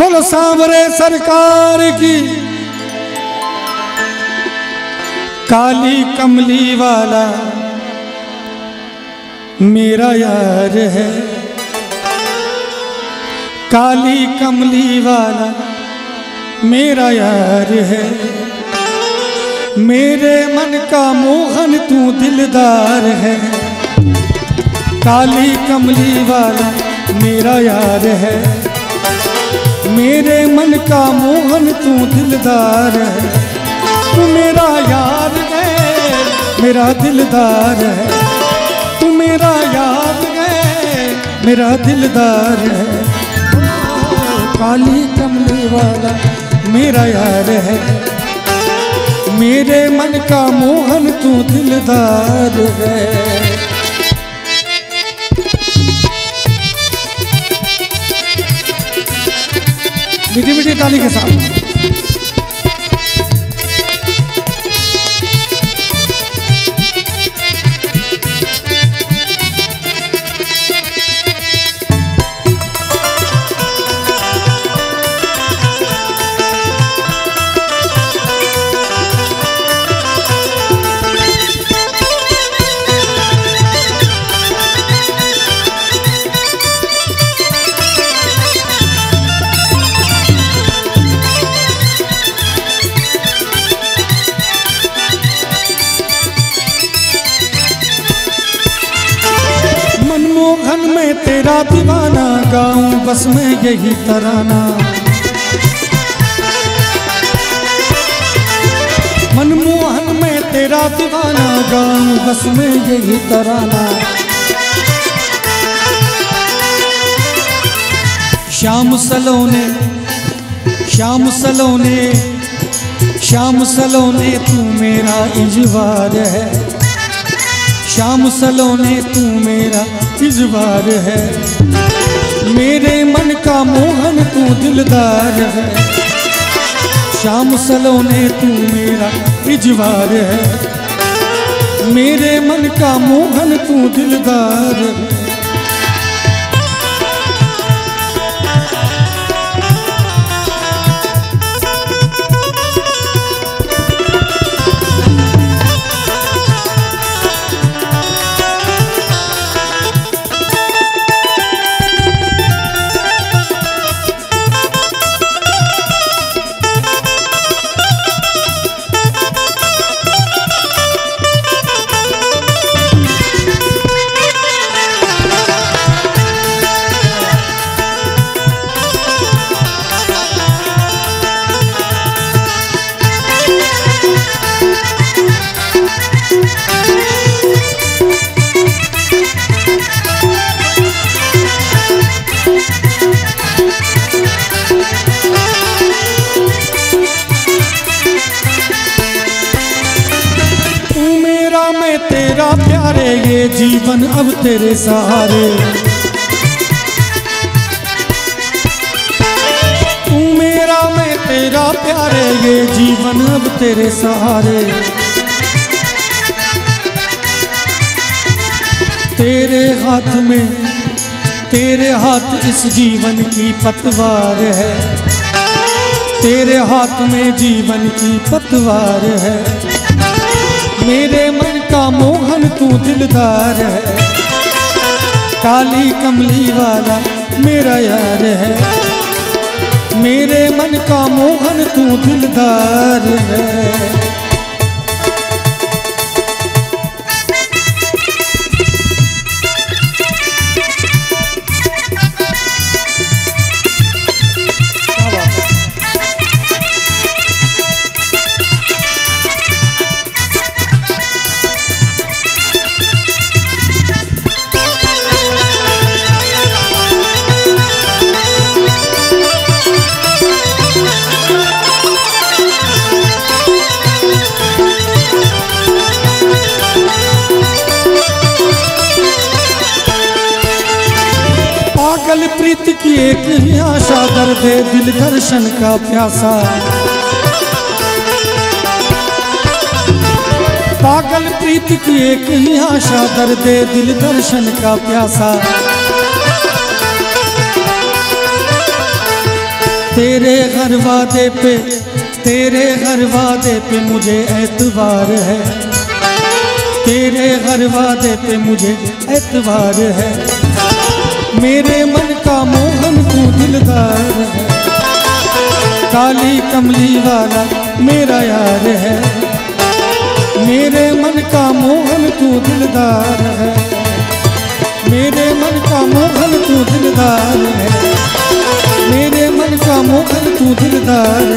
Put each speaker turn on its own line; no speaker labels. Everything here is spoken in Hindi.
बोलो सांवरे सरकार की। काली कमली वाला मेरा यार है, काली कमली वाला मेरा यार है। मेरे मन का मोहन तू दिलदार है, काली कमली वाला मेरा यार है। मेरे मन का मोहन तू दिलदार है। तू मेरा यार है, मेरा दिलदार है। तू मेरा यार है, मेरा दिलदार है। काली कमली वाला मेरा यार है। मेरे मन का मोहन तू दिलदार है। मीठी मीठी ताली के साथ मनमोहन में तेरा दीवाना गाऊं बस मैं यही तराना। मनमोहन में तेरा दीवाना गाऊं बस मैं यही तराना। श्याम सलोने श्याम सलोने श्याम सलोने तू मेरा इजवार है। श्याम सलोने तू मेरा इजवार है। मेरे मन का मोहन तू दिलदार है। श्याम सलोने तू मेरा इजवार है। मेरे मन का मोहन तू दिलदार है। तेरा प्यारे ये जीवन अब तेरे सहारे। तू मेरा मैं तेरा प्यारे ये जीवन अब तेरे सहारे। तेरे हाथ में तेरे हाथ इस जीवन की पतवार है। तेरे हाथ में जीवन की पतवार है। मेरे मन का मोहन तू दिलदार है। काली कमली वाला मेरा यार है। मेरे मन का मोहन तू दिलदार है। पागल प्रीत की एक ही आशा, दर्द दिल दर्शन का प्यासा। पागल प्रीत की एक ही आशा, दर्द दिल दर्शन का प्यासा। तेरे हर वादे पे, तेरे हर वादे पे मुझे एतबार है, तेरे हर वादे पे मुझे एतबार है। मेरे मन का मोहन तू दिलदार है, काली कमली वाला मेरा यार है। मेरे मन का मोहन तू दिलदार है, मेरे मन का मोहन तू दिलदार है, मेरे मन का मोहन तू दिलदार